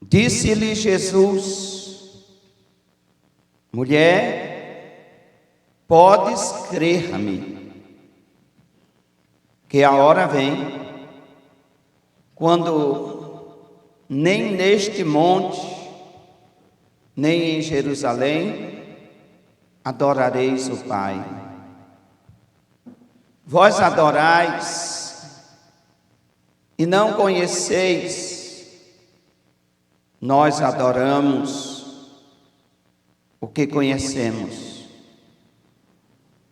Disse-lhe Jesus: mulher, podes crer-me, que a hora vem, quando nem neste monte, nem em Jerusalém, adorareis o Pai. Vós adorais e não conheceis. Nós adoramos o que conhecemos,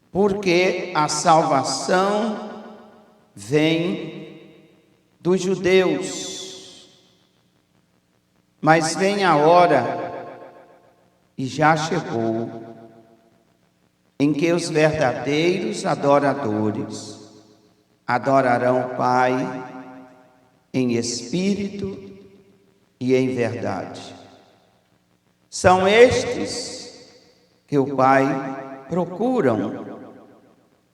porque a salvação vem dos judeus. Mas vem a hora, e já chegou, em que os verdadeiros adoradores adorarão o Pai em espírito e em verdade. São estes que o Pai procuram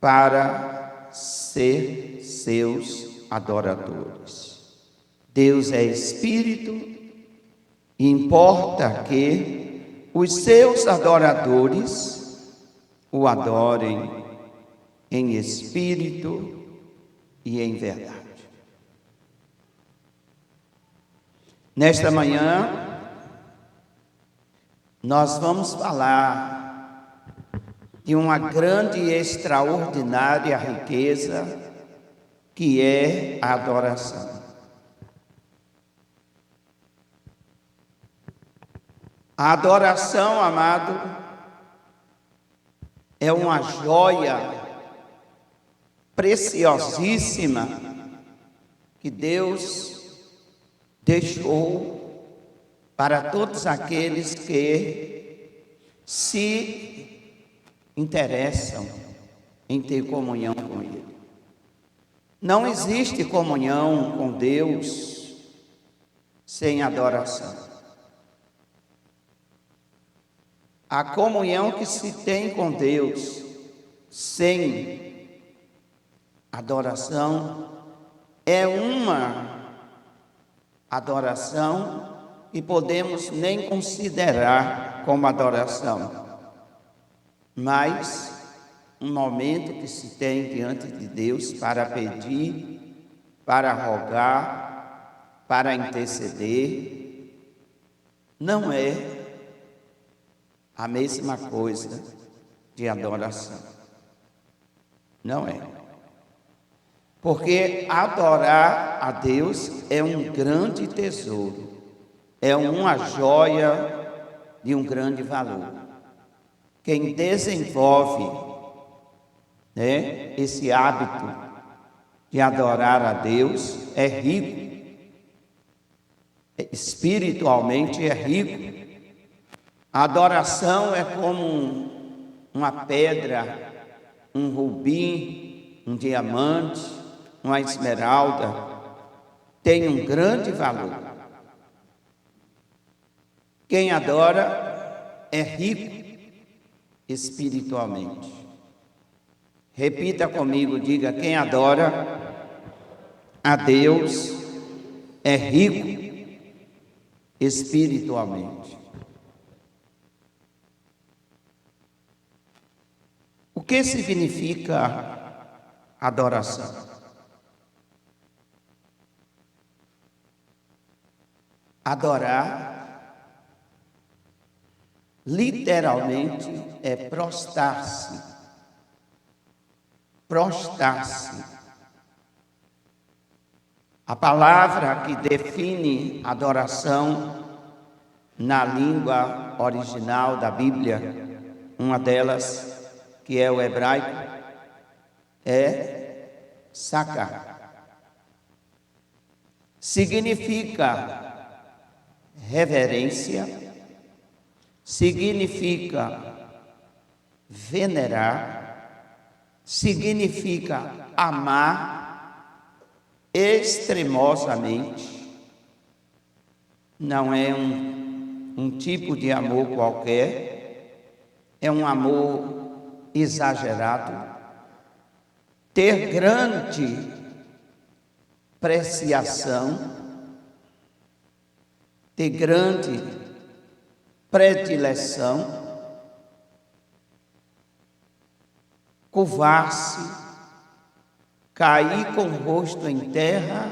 para ser seus adoradores. Deus é espírito e importa que os seus adoradores o adorem em espírito e em verdade. Nesta manhã, nós vamos falar de uma grande e extraordinária riqueza que é a adoração. A adoração, amado, é uma joia preciosíssima que Deus deixou para todos aqueles que se interessam em ter comunhão com Ele. Não existe comunhão com Deus sem adoração. A comunhão que se tem com Deus sem adoração é uma adoração e podemos nem considerar como adoração, mas um momento que se tem diante de Deus para pedir, para rogar, para interceder, não é a mesma coisa de adoração. Não é. Porque adorar a Deus é um grande tesouro, é uma joia de um grande valor. Quem desenvolve, esse hábito de adorar a Deus é rico, espiritualmente é rico. A adoração é como uma pedra, um rubi, um diamante, uma esmeralda, tem um grande valor. Quem adora é rico espiritualmente. Repita comigo, diga: quem adora a Deus é rico espiritualmente. O que significa adoração? Adorar, literalmente, é prostrar-se. Prostrar-se. A palavra que define adoração na língua original da Bíblia, uma delas, que é o hebraico, é sacar. Significa reverência, significa venerar, significa amar extremosamente. Não é um tipo de amor qualquer, é um amor exagerado, ter grande apreciação, ter grande predileção, curvar-se, cair com o rosto em terra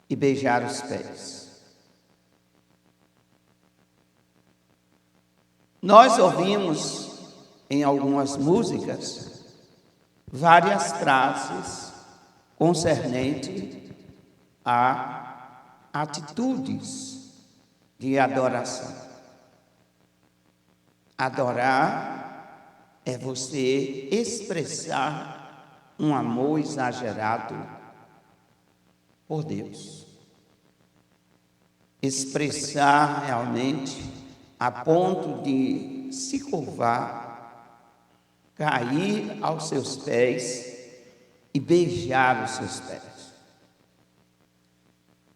e beijar os pés. Nós ouvimos em algumas músicas várias frases concernentes a atitudes de adoração. Adorar é você expressar um amor exagerado por Deus. Expressar realmente a ponto de se curvar, cair aos seus pés e beijar os seus pés.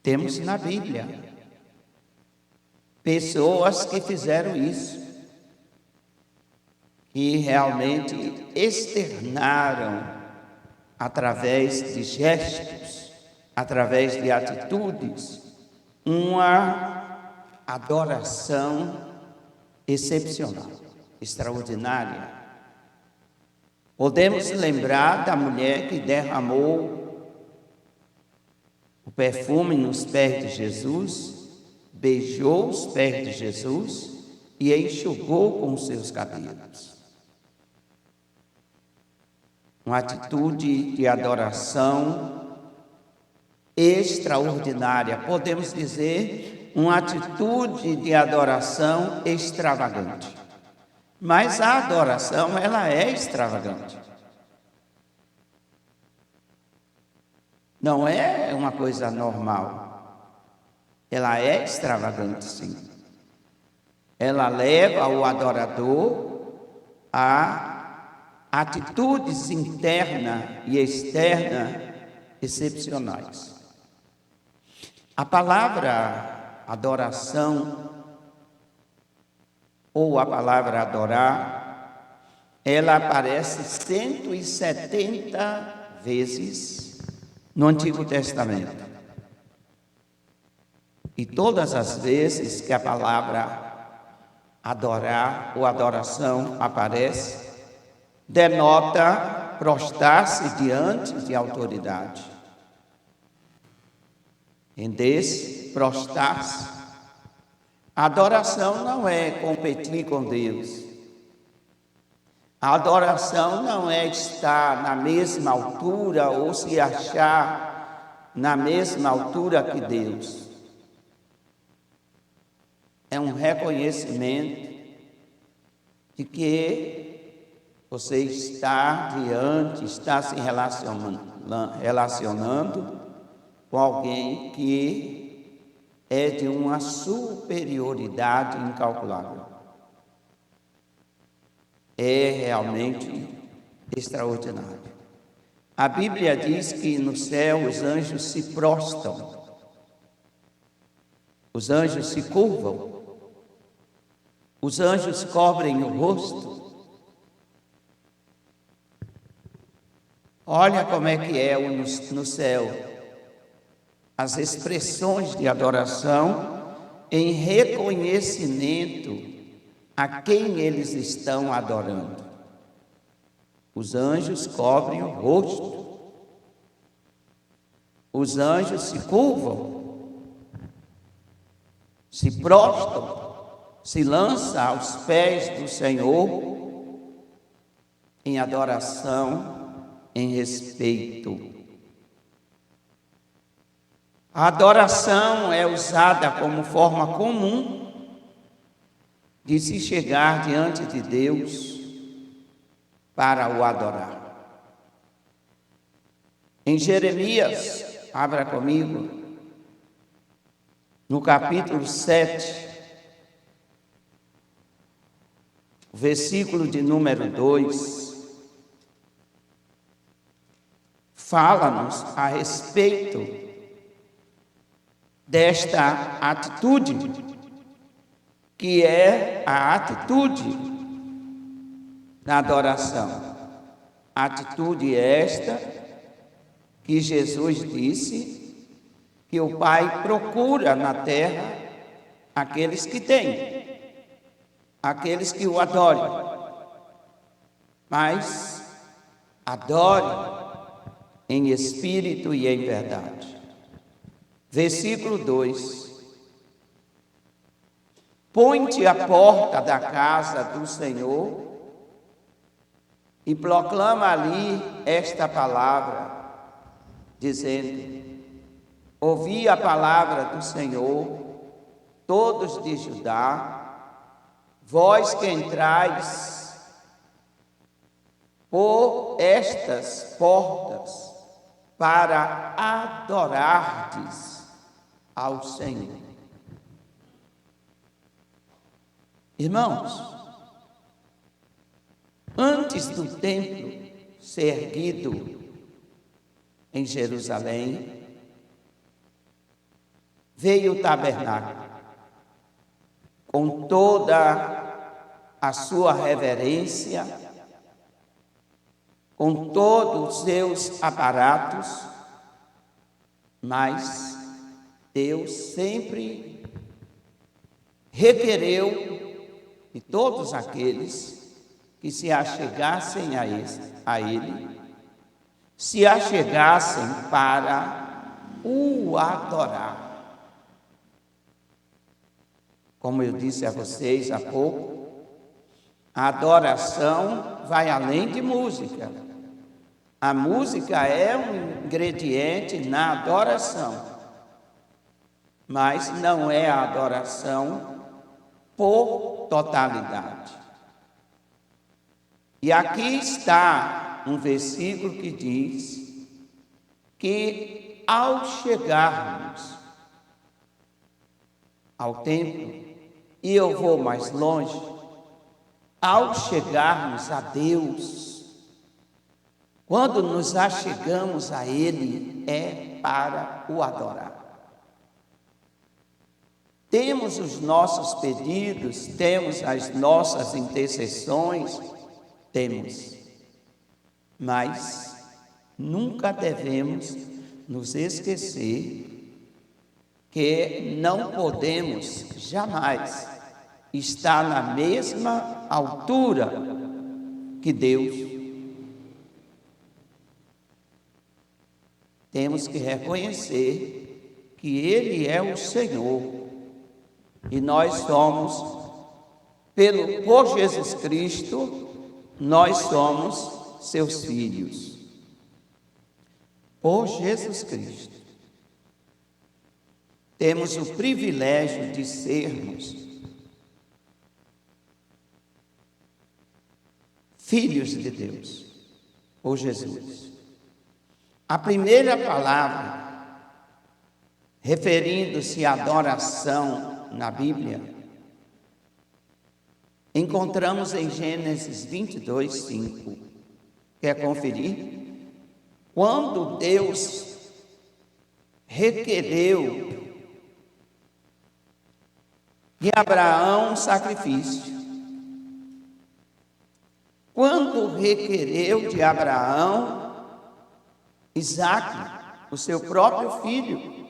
Temos na Bíblia pessoas que fizeram isso, que realmente externaram através de gestos, através de atitudes, uma adoração excepcional, extraordinária. Podemos lembrar da mulher que derramou o perfume nos pés de Jesus, beijou os pés de Jesus e enxugou com os seus cabelos. Uma atitude de adoração extraordinária, podemos dizer, uma atitude de adoração extravagante. Mas a adoração, ela é extravagante. Não é uma coisa normal. Ela é extravagante, sim. Ela leva o adorador a atitudes interna e externa excepcionais. A palavra adoração, ou a palavra adorar, ela aparece 170 vezes no Antigo Testamento. E todas as vezes que a palavra adorar ou adoração aparece, denota prostrar-se diante de autoridade. Render-se, prostrar-se. A adoração não é competir com Deus. A adoração não é estar na mesma altura ou se achar na mesma altura que Deus. É um reconhecimento de que você está se relacionando com alguém que é de uma superioridade incalculável. É realmente extraordinário. A Bíblia diz que no céu os anjos se prostram, os anjos se curvam, os anjos cobrem o rosto. Olha como é que é no céu as expressões de adoração em reconhecimento a quem eles estão adorando. Os anjos cobrem o rosto, os anjos se curvam, se prostram, se lançam aos pés do Senhor em adoração, em respeito. A adoração é usada como forma comum de se chegar diante de Deus para o adorar. Em Jeremias, abra comigo, no capítulo 7, versículo de número 2, fala-nos a respeito desta atitude, que é a atitude da adoração. Atitude esta que Jesus disse que o Pai procura na terra aqueles que têm, aqueles que o adorem. Mas adore em espírito e em verdade. Versículo 2. Põe-te à porta da casa do Senhor e proclama ali esta palavra, dizendo: ouvi a palavra do Senhor, todos de Judá, vós que entrais por estas portas para adorardes ao Senhor. Irmãos, antes do templo ser erguido em Jerusalém, veio o tabernáculo, com toda a sua reverência, com todos os seus aparatos, mas Deus sempre requereu de todos aqueles que se achegassem a Ele, se achegassem para o adorar. Como eu disse a vocês há pouco, a adoração vai além de música. A música é um ingrediente na adoração, mas não é a adoração por totalidade. E aqui está um versículo que diz que ao chegarmos ao templo, e eu vou mais longe, ao chegarmos a Deus, quando nos achegamos a Ele, é para o adorar. Temos os nossos pedidos, temos as nossas intercessões, temos, mas nunca devemos nos esquecer que não podemos jamais estar na mesma altura que Deus. Temos que reconhecer que Ele é o Senhor e nós somos, por Jesus Cristo, nós somos seus filhos. Por Jesus Cristo, temos o privilégio de sermos filhos de Deus, por Jesus. A primeira palavra, referindo-se à adoração na Bíblia, encontramos em Gênesis 22, 5. Quer conferir? Quando Deus requereu de Abraão um sacrifício. Quando requereu de Abraão Isaque, o seu próprio filho.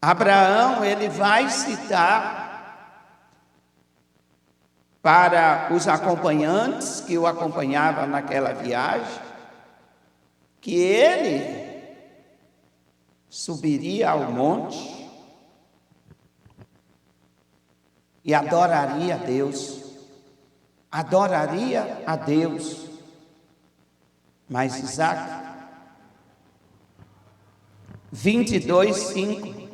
Abraão, ele vai citar para os acompanhantes que o acompanhavam naquela viagem, que ele subiria ao monte e adoraria a Deus. Adoraria a Deus. Mas Isaque, 22, 5.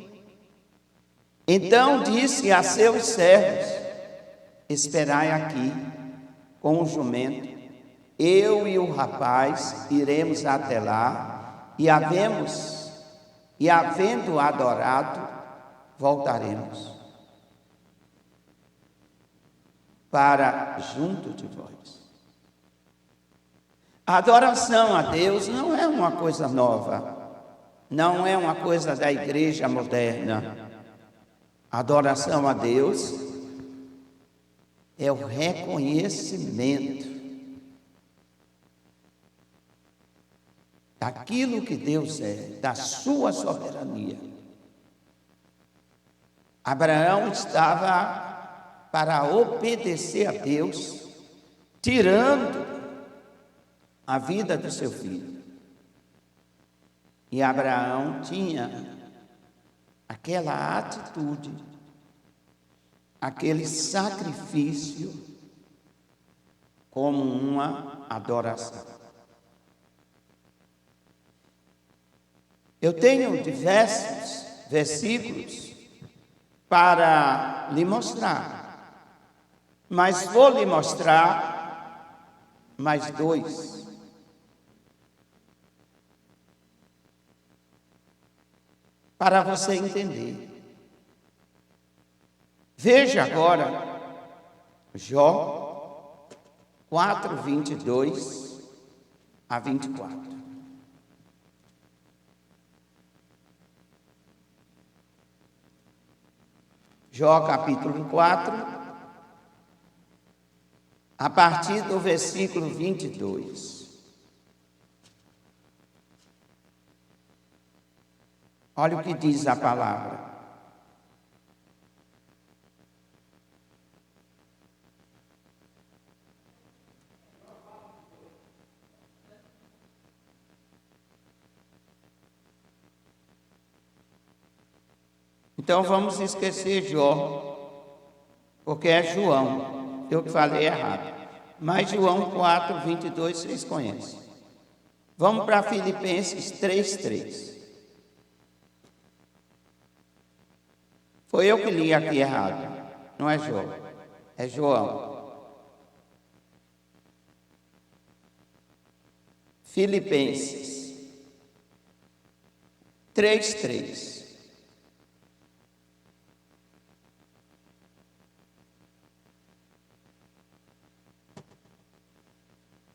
Então disse a seus servos: esperai aqui com o jumento, eu e o rapaz iremos até lá, e havendo adorado, voltaremos para junto de vós. A adoração a Deus não é uma coisa nova, não é uma coisa da igreja moderna. A adoração a Deus é o reconhecimento daquilo que Deus é, da sua soberania. Abraão estava para obedecer a Deus, tirando a vida do seu filho. E Abraão tinha aquela atitude, aquele sacrifício como uma adoração. Eu tenho diversos versículos para lhe mostrar, mas vou lhe mostrar mais dois. Para você entender. Veja agora Jó 4, 22 a 24. Jó capítulo 4, a partir do versículo 22. Olha o que diz a palavra. Então vamos esquecer Jó, porque é João. Eu que falei errado. Mas João 4, 22, vocês conhecem. Vamos para Filipenses 3, 3. Foi eu que li aqui errado, não é Jó, é João. Filipenses 3, 3.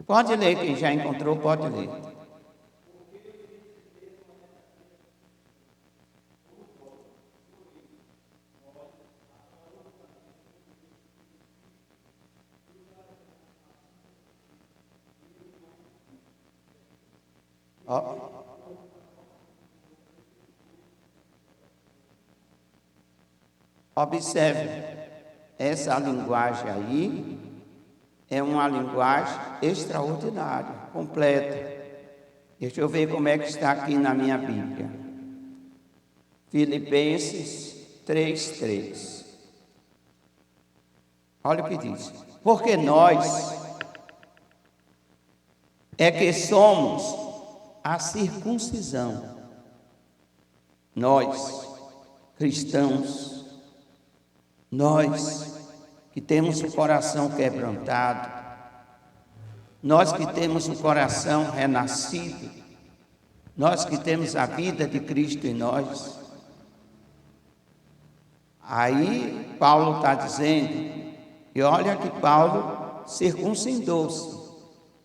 Pode ler, quem já encontrou, pode ler. Observe, essa linguagem aí é uma linguagem extraordinária, completa. Deixa eu ver como é que está aqui na minha Bíblia. Filipenses 3, 3. Olha o que diz. Porque nós é que somos a circuncisão. Nós, cristãos, nós que temos o coração quebrantado, nós que temos o coração renascido, nós que temos a vida de Cristo em nós. Aí Paulo está dizendo, e olha que Paulo circuncidou-se,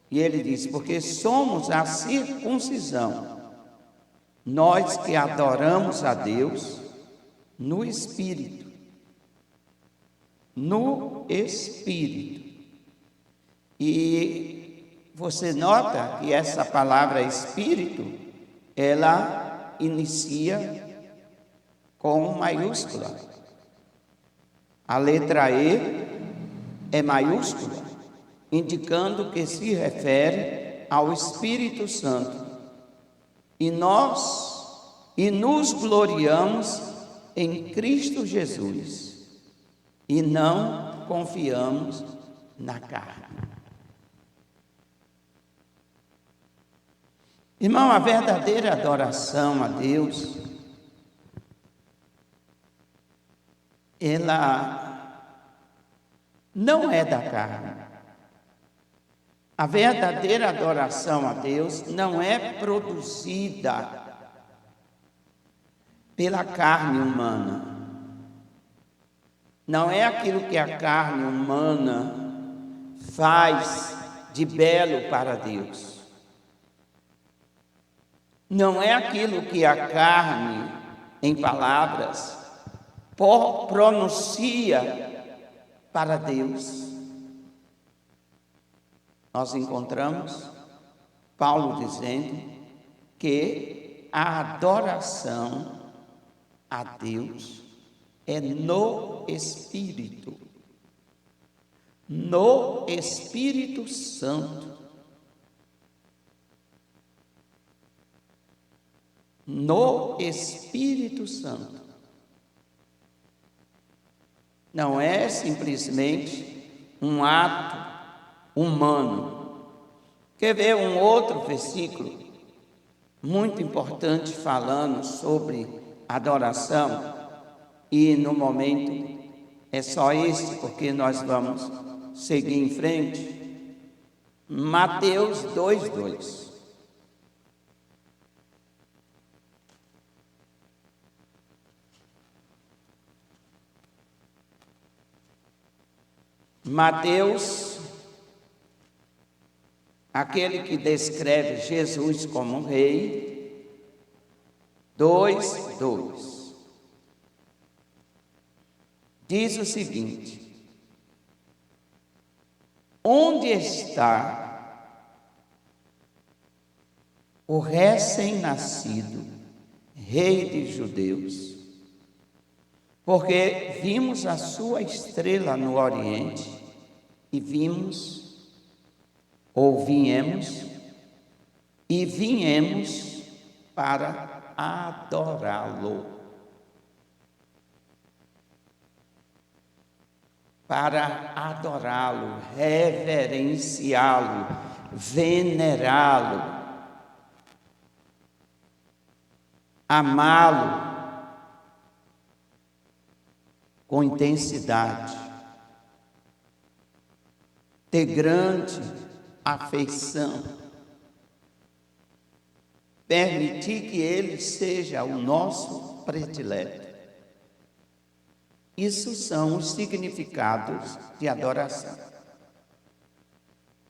e ele diz, porque somos a circuncisão, nós que adoramos a Deus no Espírito. No Espírito. E você nota que essa palavra Espírito, ela inicia com maiúscula. A letra E é maiúscula, indicando que se refere ao Espírito Santo. E nos gloriamos em Cristo Jesus. E não confiamos na carne. Irmão, a verdadeira adoração a Deus, ela não é da carne. A verdadeira adoração a Deus não é produzida pela carne humana. Não é aquilo que a carne humana faz de belo para Deus. Não é aquilo que a carne, em palavras, pronuncia para Deus. nós encontramos Paulo dizendo que a adoração a Deus é no Espírito Santo. No Espírito Santo. Não é simplesmente um ato humano. Quer ver um outro versículo muito importante falando sobre adoração? E no momento é só esse, porque nós vamos seguir em frente. Mateus 2:2. Mateus, aquele que descreve Jesus como rei, 2:2. Diz o seguinte: onde está o recém-nascido rei dos judeus? Porque vimos a sua estrela no Oriente e viemos para adorá-lo. Para adorá-lo, reverenciá-lo, venerá-lo, amá-lo com intensidade, ter grande afeição, permitir que Ele seja o nosso predileto. Isso são os significados de adoração.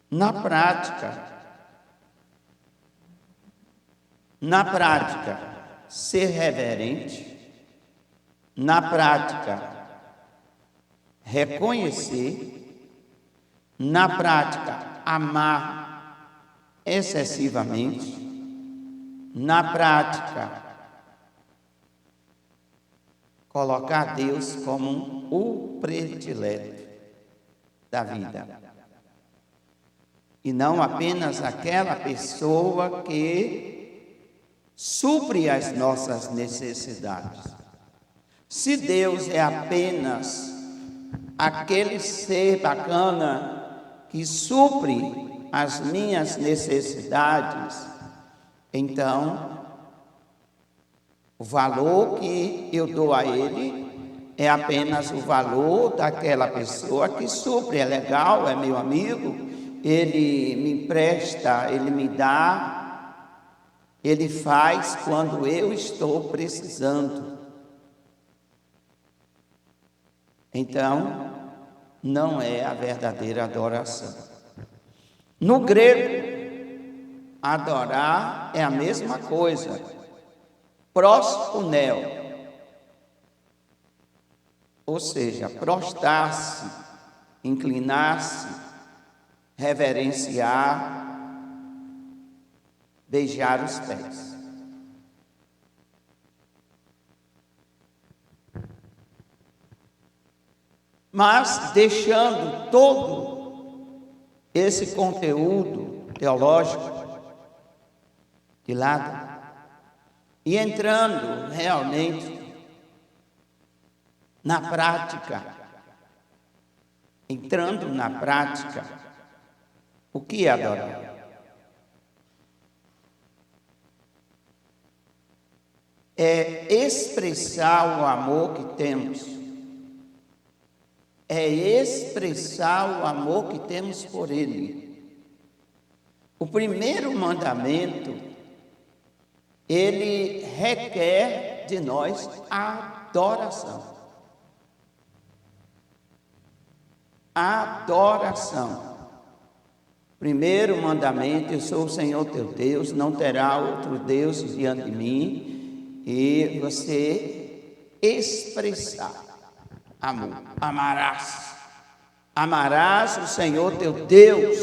Na prática, ser reverente, na prática, reconhecer, na prática, amar excessivamente, na prática, colocar Deus como o predileto da vida. E não apenas aquela pessoa que supre as nossas necessidades. Se Deus é apenas aquele ser bacana que supre as minhas necessidades, então o valor que eu dou a Ele é apenas o valor daquela pessoa que supre. É legal, é meu amigo, Ele me empresta, Ele me dá, Ele faz quando eu estou precisando. Então, não é a verdadeira adoração. No grego, adorar é a mesma coisa. Proskuneo, ou seja, prostrar-se, inclinar-se, reverenciar, beijar os pés. Mas deixando todo esse conteúdo teológico de lado, e entrando realmente na prática, o que é adorar? É expressar o amor que temos, por Ele. O primeiro mandamento, ele requer de nós adoração. Primeiro mandamento: eu sou o Senhor teu Deus, não terá outro Deus diante de mim. E você expressar amor. Amarás o Senhor teu Deus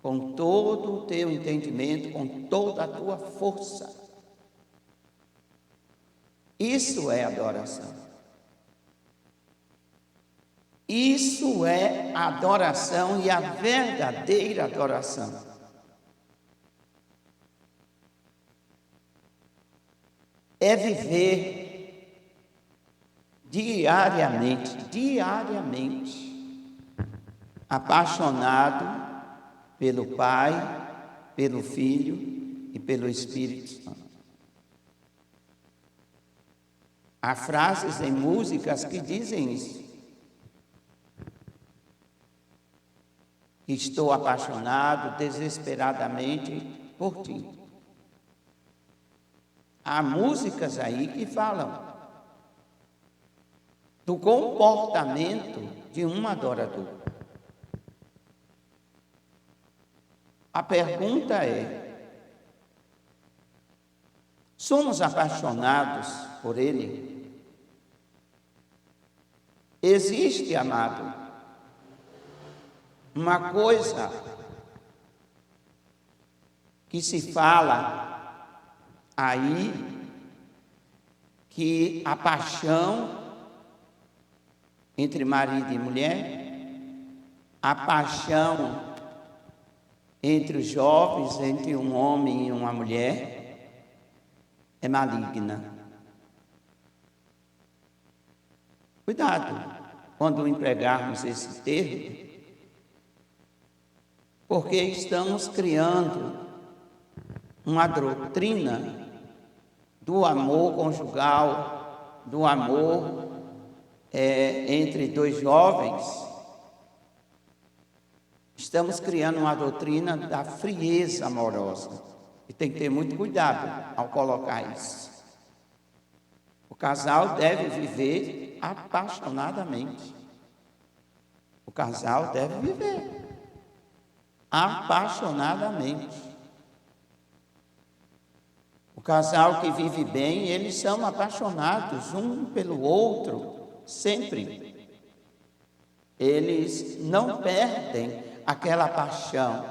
com todo o teu entendimento, com toda a tua força. Isso é adoração. Isso é adoração e a verdadeira adoração. É viver diariamente, apaixonado pelo Pai, pelo Filho e pelo Espírito Santo. Há frases em músicas que dizem isso. Estou apaixonado desesperadamente por ti. Há músicas aí que falam do comportamento de um adorador. A pergunta é: somos apaixonados por Ele? Existe, amado, uma coisa que se fala aí, que a paixão entre marido e mulher, a paixão entre os jovens, entre um homem e uma mulher, é maligna. Cuidado quando empregarmos esse termo, porque estamos criando uma doutrina do amor conjugal, do amor entre dois jovens. Estamos criando uma doutrina da frieza amorosa. E tem que ter muito cuidado ao colocar isso. O casal deve viver apaixonadamente. O casal deve viver apaixonadamente. O casal que vive bem, eles são apaixonados um pelo outro, sempre. Eles não perdem aquela paixão,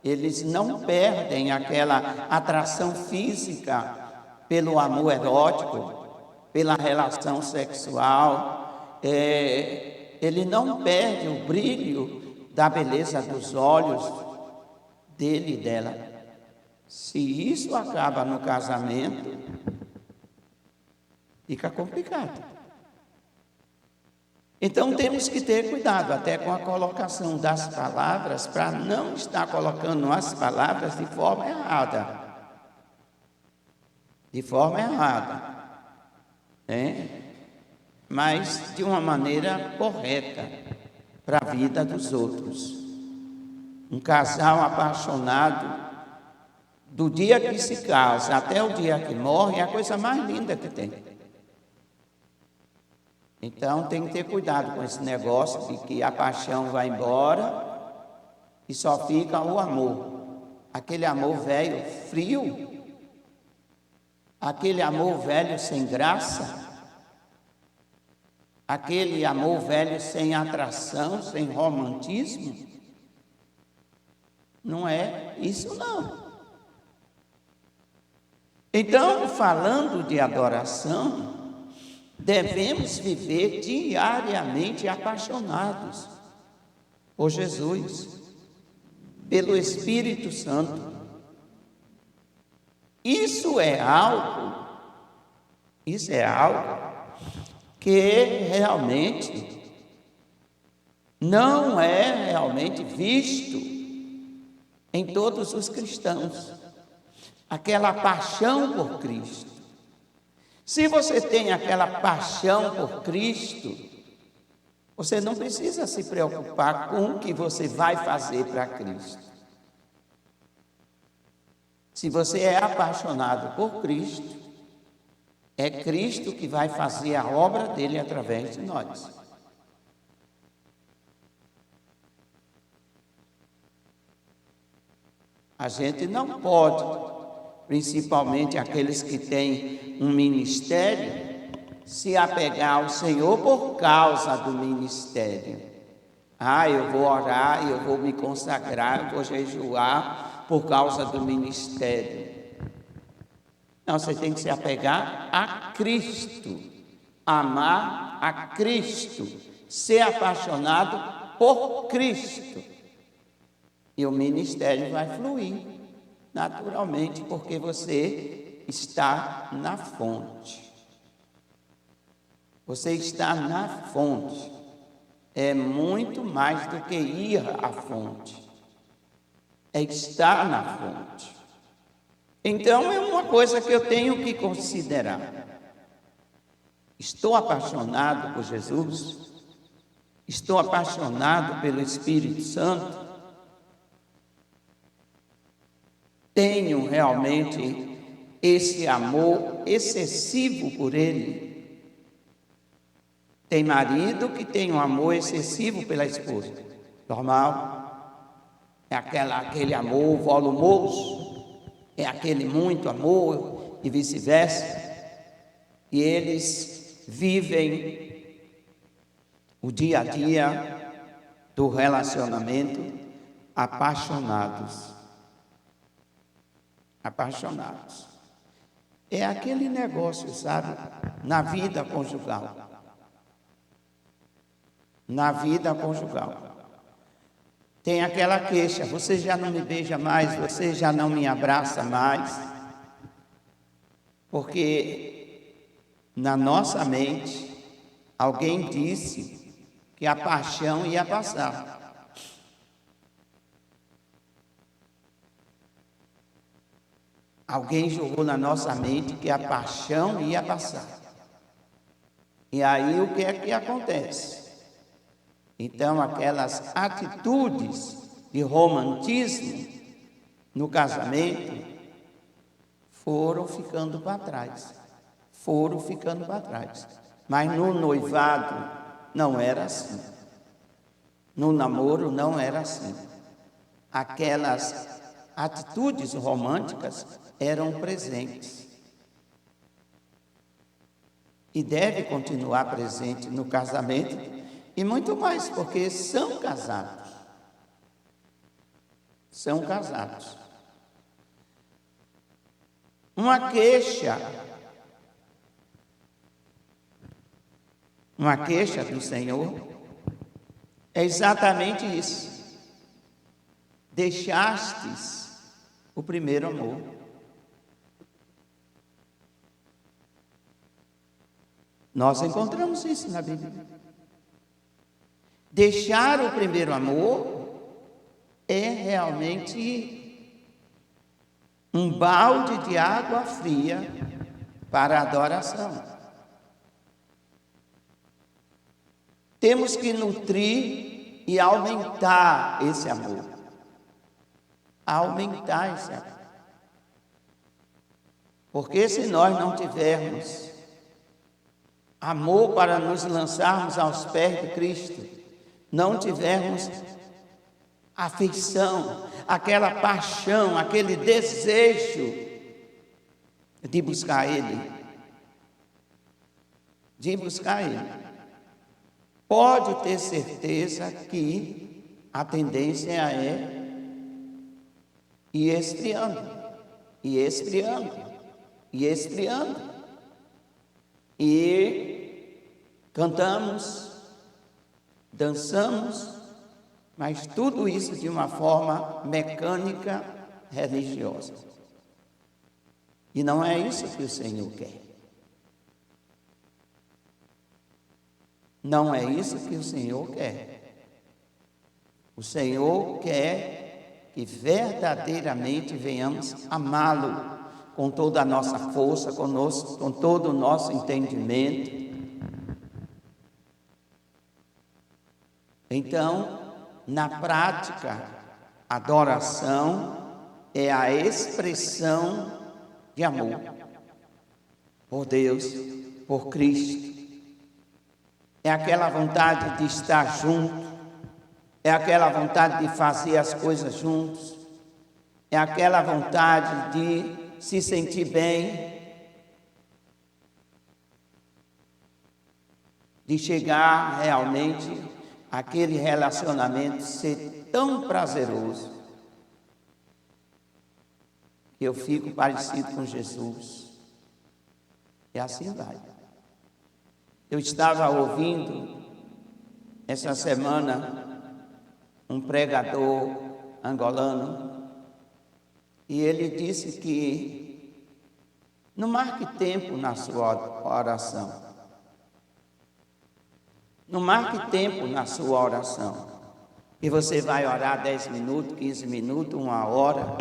eles não perdem aquela atração física pelo amor erótico, pela relação sexual. Ele não perde o brilho da beleza dos olhos dele e dela. Se isso acaba no casamento, fica complicado. Então temos que ter cuidado até com a colocação das palavras, para não estar colocando as palavras de forma errada. De forma errada. Mas de uma maneira correta para a vida dos outros. Um casal apaixonado, do dia que se casa até o dia que morre, é a coisa mais linda que tem. Então tem que ter cuidado com esse negócio de que a paixão vai embora e só fica o amor. Aquele amor velho frio, aquele amor velho sem graça, aquele amor velho sem atração, sem romantismo. Não é isso não. Então, falando de adoração, devemos viver diariamente apaixonados por Jesus, pelo Espírito Santo. Isso é algo que realmente não é realmente visto em todos os cristãos. Aquela paixão por Cristo. Se você tem aquela paixão por Cristo, você não precisa se preocupar com o que você vai fazer para Cristo. Se você é apaixonado por Cristo, é Cristo que vai fazer a obra dele através de nós. A gente não pode, principalmente aqueles que têm um ministério, se apegar ao Senhor por causa do ministério. eu vou orar, eu vou me consagrar, eu vou jejuar por causa do ministério. Não, você tem que se apegar a Cristo, amar a Cristo, ser apaixonado por Cristo. E o ministério vai fluir naturalmente, porque você está na fonte. Você está na fonte. É muito mais do que ir à fonte. É estar na fonte. Então, é uma coisa que eu tenho que considerar. Estou apaixonado por Jesus? Estou apaixonado pelo Espírito Santo? Tenho realmente esse amor excessivo por Ele? Tem marido que tem um amor excessivo pela esposa. Normal. É aquele amor volumoso. É aquele muito amor e vice-versa. E eles vivem o dia a dia do relacionamento apaixonados. Apaixonados. É aquele negócio, sabe? Na vida conjugal. Na vida conjugal. Tem aquela queixa: você já não me beija mais, você já não me abraça mais. Porque na nossa mente, alguém disse que a paixão ia passar. Alguém jogou na nossa mente que a paixão ia passar. E aí o que é que acontece? Então, aquelas atitudes de romantismo no casamento foram ficando para trás. Foram ficando para trás. Mas no noivado não era assim. No namoro não era assim. Aquelas atitudes românticas eram presentes. E deve continuar presente no casamento. E muito mais, porque são casados. São casados. Uma queixa do Senhor é exatamente isso. Deixastes o primeiro amor. Nós encontramos isso na Bíblia. Deixar o primeiro amor é realmente um balde de água fria para a adoração. Temos que nutrir e aumentar esse amor. Aumentar esse amor. Porque se nós não tivermos amor para nos lançarmos aos pés de Cristo, não tivermos afeição, aquela paixão, aquele desejo de buscar Ele, pode ter certeza que a tendência é ir esfriando, e cantamos, dançamos, mas tudo isso de uma forma mecânica, religiosa. E não é isso que o Senhor quer. Não é isso que o Senhor quer. O Senhor quer que verdadeiramente venhamos amá-lo com toda a nossa força, com todo o nosso entendimento. Então, na prática, adoração é a expressão de amor por Deus, por Cristo. É aquela vontade de estar junto, é aquela vontade de fazer as coisas juntos, é aquela vontade de se sentir bem, de chegar realmente aquele relacionamento ser tão prazeroso que eu fico parecido com Jesus. E assim vai. Eu estava ouvindo essa semana um pregador angolano e ele disse que não marque tempo na sua oração. Não marque tempo na sua oração. E você vai orar 10 minutos, 15 minutos, 1 hora.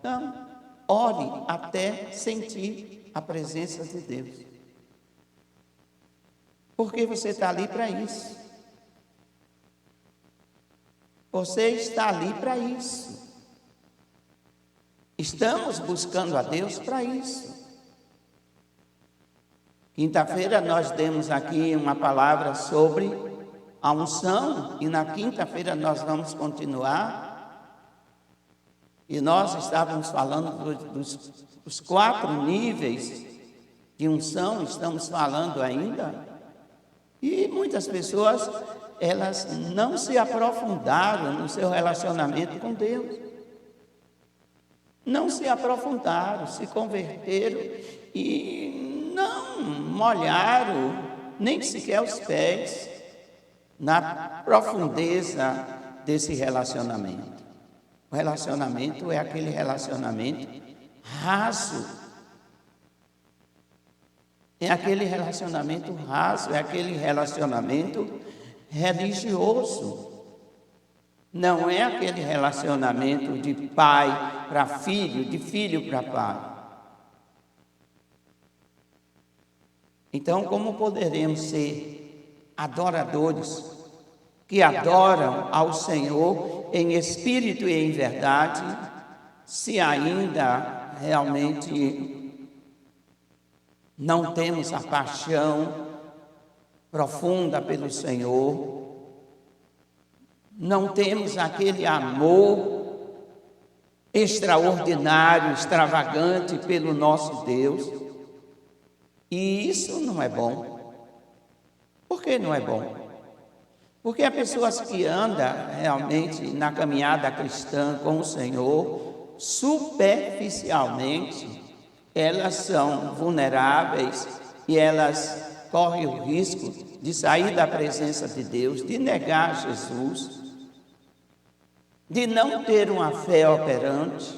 Não. Ore até sentir a presença de Deus. Porque você está ali para isso. Você está ali para isso. Estamos buscando a Deus para isso. Quinta-feira nós demos aqui uma palavra sobre a unção e na quinta-feira nós vamos continuar. E nós estávamos falando dos 4 níveis de unção, estamos falando ainda. E muitas pessoas, elas não se aprofundaram no seu relacionamento com Deus. Não se aprofundaram, se converteram e não molharam nem sequer os pés na profundeza desse relacionamento. O relacionamento é aquele relacionamento raso. É aquele relacionamento raso, é aquele relacionamento religioso. Não é aquele relacionamento de pai para filho, de filho para pai. Então, como poderemos ser adoradores que adoram ao Senhor em espírito e em verdade, se ainda realmente não temos a paixão profunda pelo Senhor, não temos aquele amor extraordinário, extravagante pelo nosso Deus, e isso não é bom. Por que não é bom? Porque há pessoas que andam realmente na caminhada cristã com o Senhor, superficialmente, elas são vulneráveis e elas correm o risco de sair da presença de Deus, de negar Jesus, de não ter uma fé operante,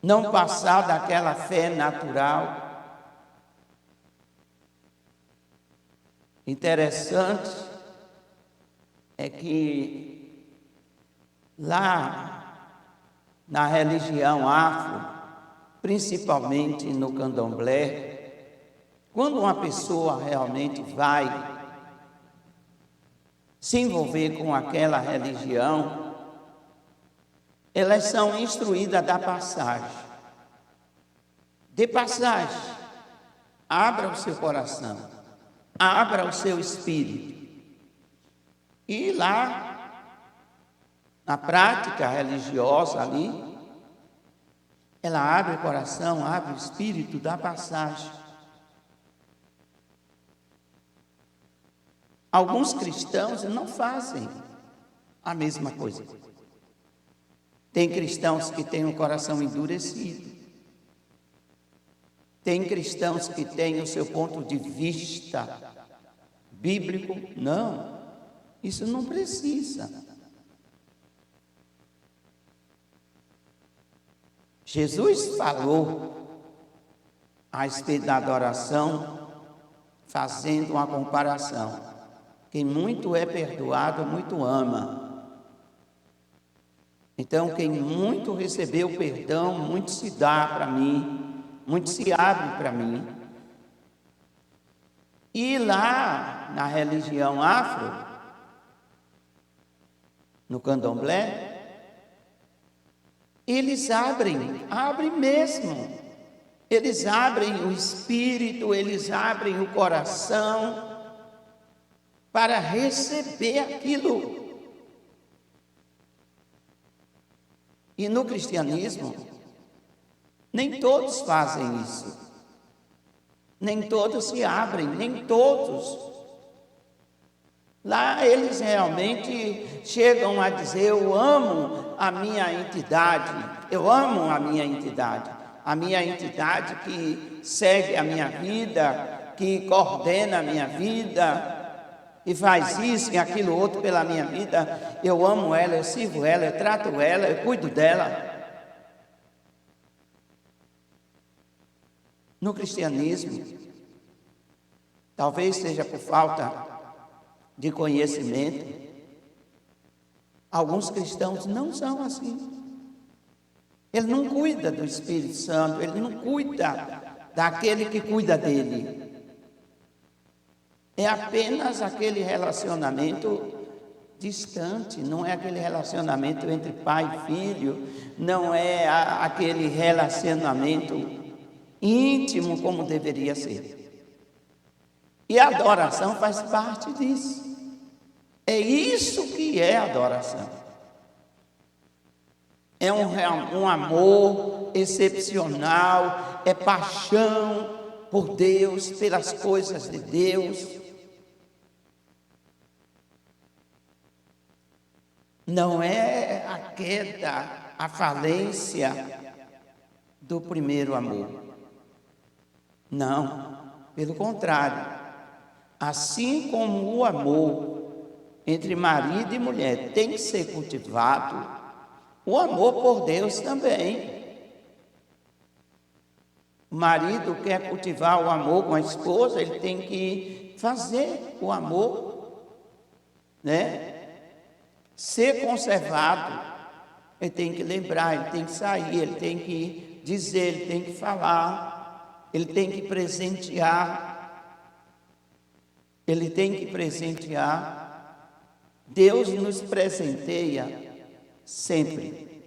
não passar daquela fé natural. Interessante é que lá na religião afro, principalmente no candomblé, quando uma pessoa realmente vai se envolver com aquela religião, elas são instruídas da passagem. De passagem, abra o seu coração, abra o seu espírito. E lá, na prática religiosa ali, ela abre o coração, abre o espírito da passagem. Alguns cristãos não fazem a mesma coisa. Tem cristãos que têm o coração endurecido. Tem cristãos que têm o seu ponto de vista bíblico. Não, isso não precisa. Jesus falou a respeito da adoração, fazendo uma comparação. Quem muito é perdoado, muito ama. Então, quem muito recebeu perdão, muito se dá para mim, muito se abre para mim. E lá na religião afro, no candomblé, eles abrem mesmo. Eles abrem o espírito, eles abrem o coração para receber aquilo. E no cristianismo, nem todos fazem isso. Nem todos se abrem, nem todos Lá eles realmente chegam a dizer: eu amo a minha entidade, eu amo a minha entidade que segue a minha vida, que coordena a minha vida, e faz isso e aquilo outro pela minha vida. Eu amo ela, eu sirvo ela, eu trato ela, eu cuido dela. No cristianismo, talvez seja por falta de conhecimento, alguns cristãos não são assim. Ele não cuida do Espírito Santo, ele não cuida daquele que cuida dele. É apenas aquele relacionamento distante, não é aquele relacionamento entre pai e filho, não é aquele relacionamento íntimo como deveria ser. E a adoração faz parte disso. É isso que é adoração. É um amor excepcional, é paixão por Deus, pelas coisas de Deus. Não é a queda, a falência do primeiro amor. Não, pelo contrário. Assim como o amor entre marido e mulher tem que ser cultivado, o amor por Deus também. O marido quer cultivar o amor com a esposa, ele tem que fazer o amor, né? Ser conservado. Ele tem que lembrar, ele tem que sair, ele tem que dizer, ele tem que falar, ele tem que presentear. Ele tem que presentear. Deus nos presenteia sempre.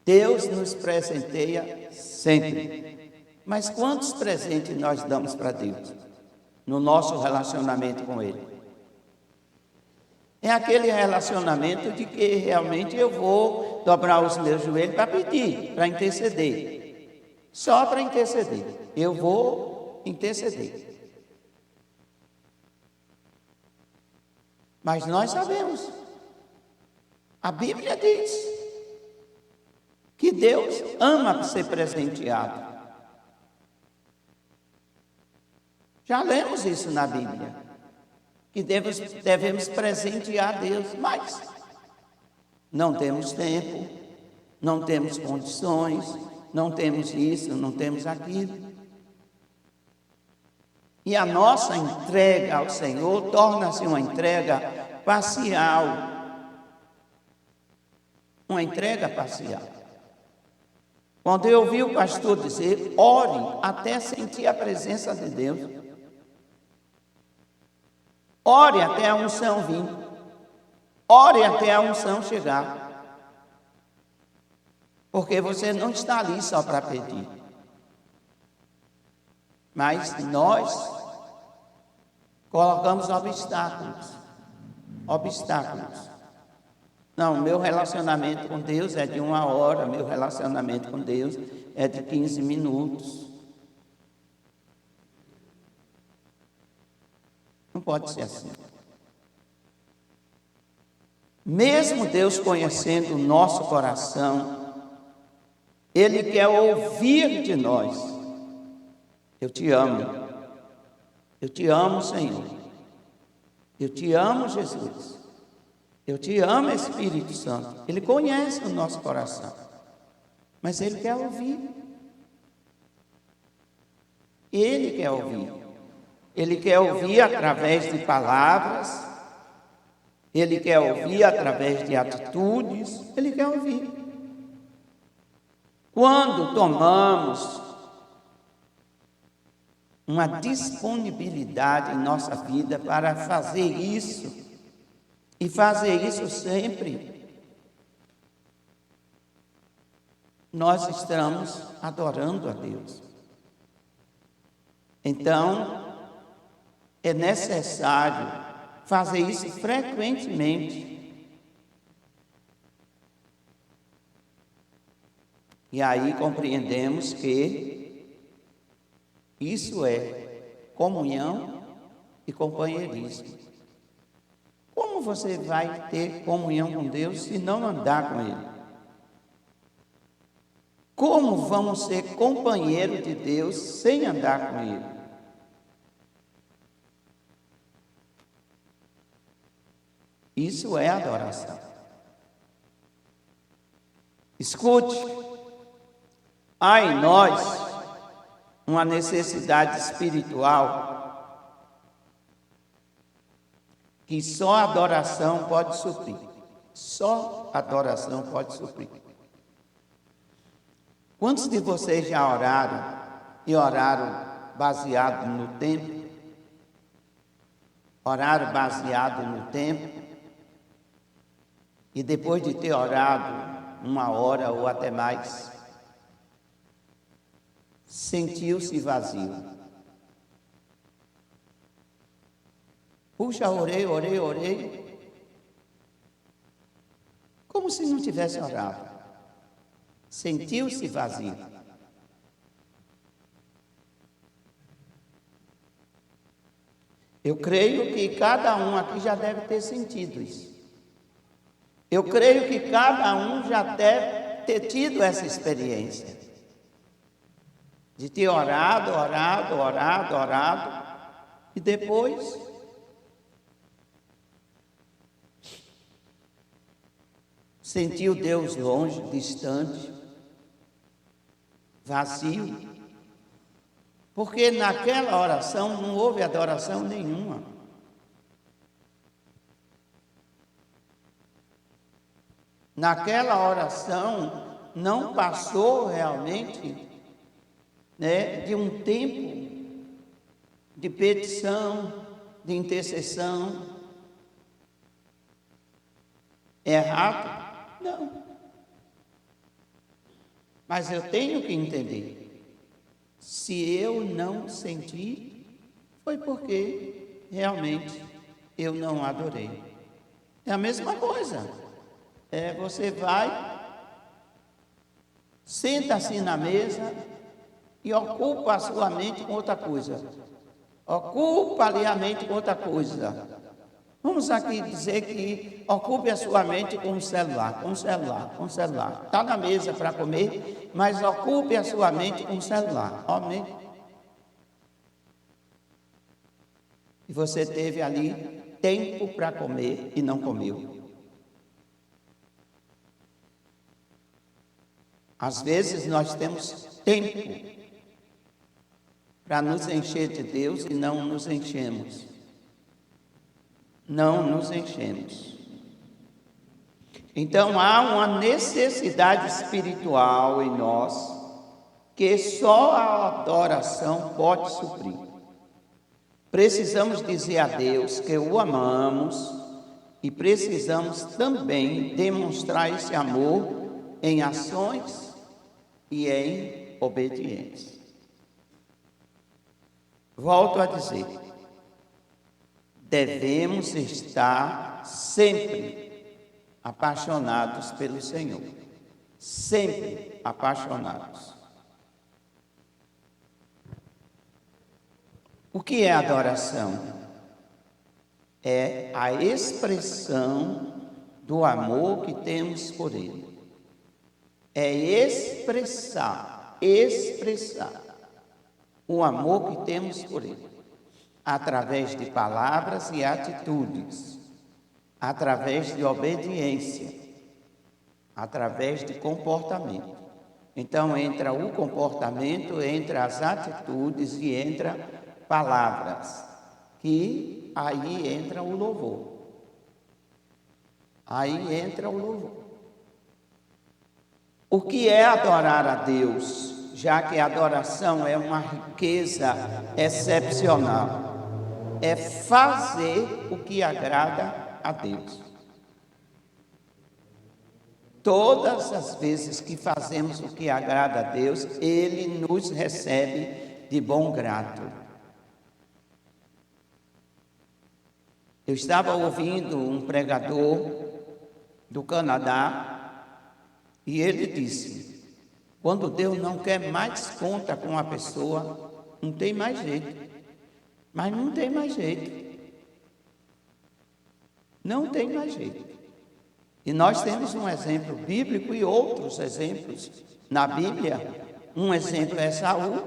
Deus nos presenteia sempre. Mas quantos presentes nós damos para Deus no nosso relacionamento com Ele? É aquele relacionamento de que realmente eu vou dobrar os meus joelhos para pedir, para interceder. Só para interceder. Eu vou interceder. Mas nós sabemos, a Bíblia diz que Deus ama ser presenteado. Já lemos isso na Bíblia, que devemos presentear Deus, mas não temos tempo, não temos condições, não temos isso, não temos aquilo. E a nossa entrega ao Senhor torna-se uma entrega parcial. Uma entrega parcial. Quando eu ouvi o pastor dizer, ore até sentir a presença de Deus. Ore até a unção vir. Ore até a unção chegar. Porque você não está ali só para pedir. Mas nós colocamos obstáculos. Não, meu relacionamento com Deus é de 1 hora, meu relacionamento com Deus é de 15 minutos. Não pode ser assim. Mesmo Deus conhecendo o nosso coração, Ele quer ouvir de nós. Eu te amo. Eu te amo, Senhor. Eu te amo, Jesus. Eu te amo, Espírito Santo. Ele conhece o nosso coração. Mas Ele quer ouvir. Ele quer ouvir. Ele quer ouvir através de palavras. Ele quer ouvir através de atitudes. Ele quer ouvir. Quando tomamos uma disponibilidade em nossa vida para fazer isso, e fazer isso sempre, nós estamos adorando a Deus. Então, é necessário fazer isso frequentemente. E aí compreendemos que isso é comunhão e companheirismo. Como você vai ter comunhão com Deus se não andar com Ele? Como vamos ser companheiro de Deus sem andar com Ele? Isso é adoração. Escute, há em nós uma necessidade espiritual que só a adoração pode suprir. Só a adoração pode suprir. Quantos de vocês já oraram e oraram baseado no tempo? Oraram baseado no tempo? E depois de ter orado 1 hora ou até mais, sentiu-se vazio. Puxa, orei. Como se não tivesse orado. Sentiu-se vazio. Eu creio que cada um aqui já deve ter sentido isso. Eu creio que cada um já deve ter tido essa experiência. De ter orado, e depois sentiu Deus longe, distante, vazio. Porque naquela oração não houve adoração nenhuma. Naquela oração não passou realmente, de um tempo de petição, de intercessão. Errado? Não. Mas eu tenho que entender. Se eu não senti, foi porque realmente eu não adorei. É a mesma coisa. Você vai, senta-se na mesa e ocupa a sua mente com outra coisa. Ocupa ali a mente com outra coisa. Vamos aqui dizer que ocupe a sua mente com o celular. Está na mesa para comer, mas ocupe a sua mente com o celular. Amém? E você teve ali tempo para comer e não comeu. Às vezes nós temos tempo para nos encher de Deus e não nos enchemos. Não nos enchemos. Então há uma necessidade espiritual em nós que só a adoração pode suprir. Precisamos dizer a Deus que o amamos e precisamos também demonstrar esse amor em ações e em obediência. Volto a dizer, devemos estar sempre apaixonados pelo Senhor. Sempre apaixonados. O que é adoração? É a expressão do amor que temos por Ele. É expressar o amor que temos por Ele, através de palavras e atitudes, através de obediência, através de comportamento. Então, entra o comportamento, entra as atitudes e entra palavras, que aí entra o louvor. Aí entra o louvor. O que é adorar a Deus, já que a adoração é uma riqueza excepcional? É fazer o que agrada a Deus. Todas as vezes que fazemos o que agrada a Deus, Ele nos recebe de bom grado. Eu estava ouvindo um pregador do Canadá e ele disse: quando Deus não quer mais conta com a pessoa, não tem mais jeito. Mas não tem mais jeito. Não tem mais jeito. E nós temos um exemplo bíblico e outros exemplos na Bíblia. Um exemplo é Saul.